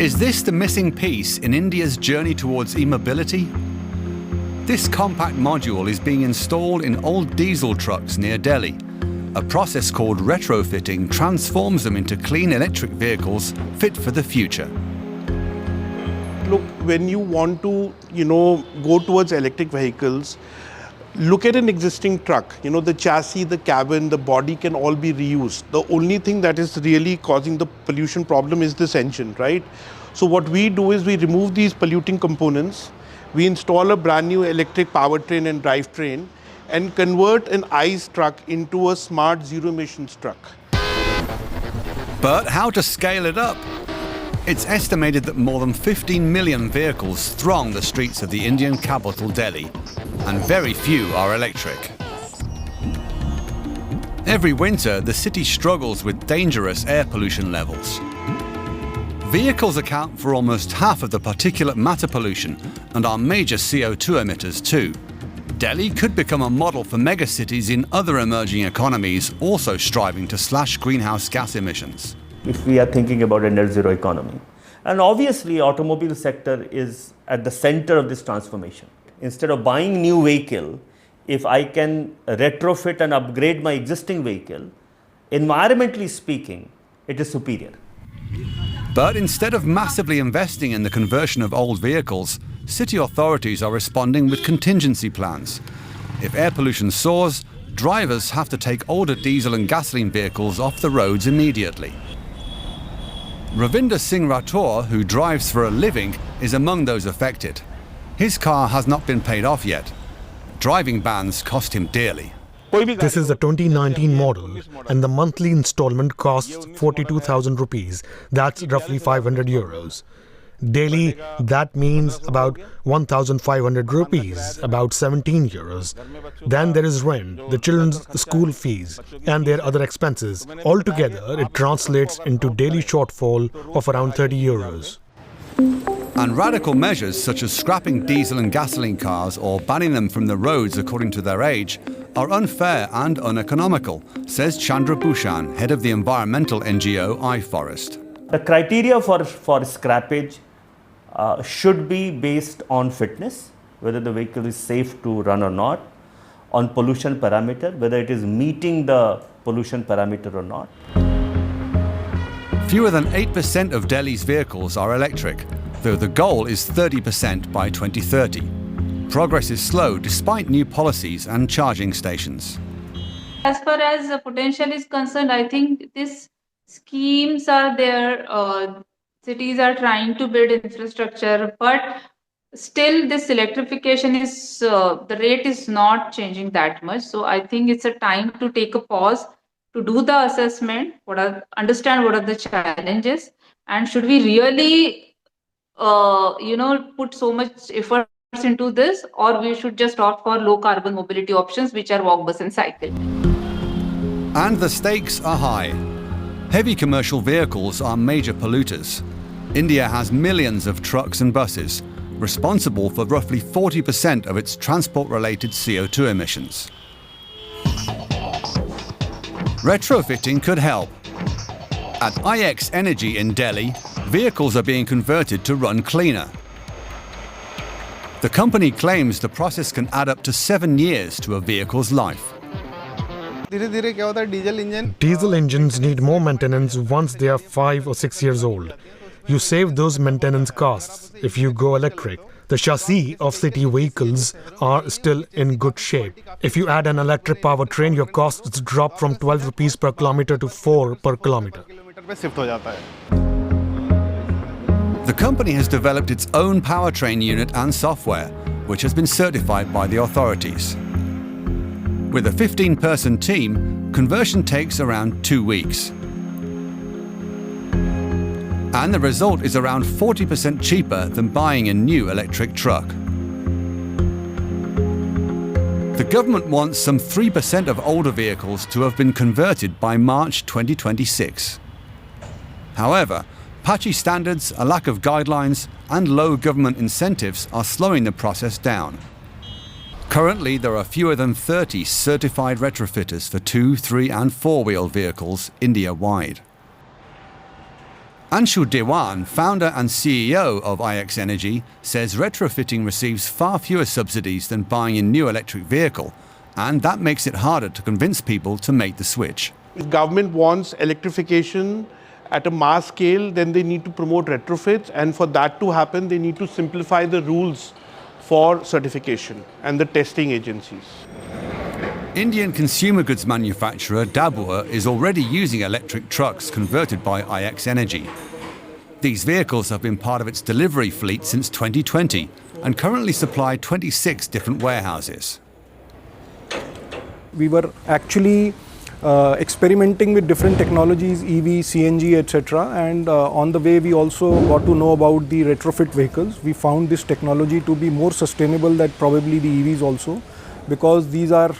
Is this the missing piece in India's journey towards e-mobility? This compact module is being installed in old diesel trucks near Delhi. A process called retrofitting transforms them into clean electric vehicles fit for the future. Look, when you want to, go towards electric vehicles, look at an existing truck. The chassis, the cabin, the body can all be reused. The only thing that is really causing the pollution problem is this engine, right? So what we do is we remove these polluting components, we install a brand new electric powertrain and drivetrain, and convert an ICE truck into a smart zero emissions truck. But how to scale it up? It's estimated that more than 15 million vehicles throng the streets of the Indian capital Delhi, and very few are electric. Every winter, the city struggles with dangerous air pollution levels. Vehicles account for almost half of the particulate matter pollution and are major CO2 emitters too. Delhi could become a model for megacities in other emerging economies also striving to slash greenhouse gas emissions. If we are thinking about a net zero economy. And obviously, automobile sector is at the center of this transformation. Instead of buying new vehicle, if I can retrofit and upgrade my existing vehicle, environmentally speaking, it is superior. But instead of massively investing in the conversion of old vehicles, city authorities are responding with contingency plans. If air pollution soars, drivers have to take older diesel and gasoline vehicles off the roads immediately. Ravinder Singh Rathore, who drives for a living, is among those affected. His car has not been paid off yet. Driving bans cost him dearly. This is a 2019 model and the monthly installment costs 42,000 rupees. That's roughly 500 euros. Daily, that means about 1,500 rupees, about 17 euros. Then there is rent, the children's school fees, and their other expenses. Altogether, it translates into daily shortfall of around 30 euros. And radical measures such as scrapping diesel and gasoline cars or banning them from the roads according to their age are unfair and uneconomical, says Chandra Bhushan, head of the environmental NGO iForest. The criteria for scrappage should be based on fitness, whether the vehicle is safe to run or not, on pollution parameter, whether it is meeting the pollution parameter or not. Fewer than 8% of Delhi's vehicles are electric, though the goal is 30% by 2030. Progress is slow despite new policies and charging stations. As far as the potential is concerned, I think these schemes are there. Cities are trying to build infrastructure, but still this electrification is, the rate is not changing that much. So I think it's a time to take a pause, to do the assessment, understand what are the challenges, and should we really, put so much effort into this, or we should just opt for low carbon mobility options, which are walk, bus and cycle. And the stakes are high. Heavy commercial vehicles are major polluters. India has millions of trucks and buses, responsible for roughly 40% of its transport-related CO2 emissions. Retrofitting could help. At IX Energy in Delhi, vehicles are being converted to run cleaner. The company claims the process can add up to 7 years to a vehicle's life. Diesel engines need more maintenance once they are 5 or 6 years old. You save those maintenance costs if you go electric. The chassis of city vehicles are still in good shape. If you add an electric powertrain, your costs drop from 12 rupees per kilometer to 4 per kilometer. The company has developed its own powertrain unit and software, which has been certified by the authorities. With a 15-person team, conversion takes around 2 weeks. And the result is around 40% cheaper than buying a new electric truck. The government wants some 3% of older vehicles to have been converted by March 2026. However, patchy standards, a lack of guidelines, and low government incentives are slowing the process down. Currently, there are fewer than 30 certified retrofitters for 2-, 3- and 4-wheel vehicles India-wide. Anshu Dewan, founder and CEO of IX Energy, says retrofitting receives far fewer subsidies than buying a new electric vehicle, and that makes it harder to convince people to make the switch. If government wants electrification at a mass scale, then they need to promote retrofits, and for that to happen, they need to simplify the rules for certification and the testing agencies. Indian consumer goods manufacturer Dabur is already using electric trucks converted by IX Energy. These vehicles have been part of its delivery fleet since 2020 and currently supply 26 different warehouses. We were actually experimenting with different technologies, EV, CNG, etc. And on the way, we also got to know about the retrofit vehicles. We found this technology to be more sustainable than probably the EVs also, because these are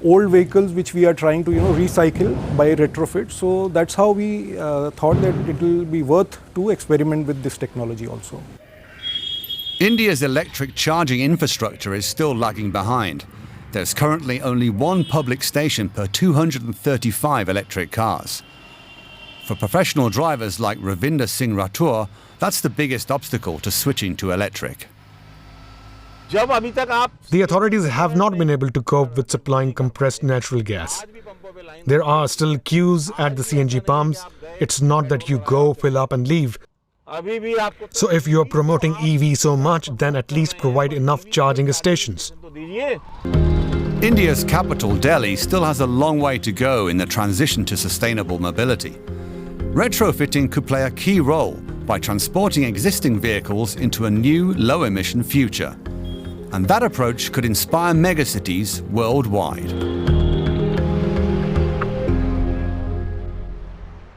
old vehicles which we are trying to recycle by retrofit. So that's how we thought that it will be worth to experiment with this technology also. India's electric charging infrastructure is still lagging behind. There's currently only one public station per 235 electric cars. For professional drivers like Ravinder Singh Rathore, that's the biggest obstacle to switching to electric. The authorities have not been able to cope with supplying compressed natural gas. There are still queues at the CNG pumps. It's not that you go, fill up and leave. So if you're promoting EV so much, then at least provide enough charging stations. India's capital, Delhi, still has a long way to go in the transition to sustainable mobility. Retrofitting could play a key role by transporting existing vehicles into a new, low-emission future. And that approach could inspire megacities worldwide.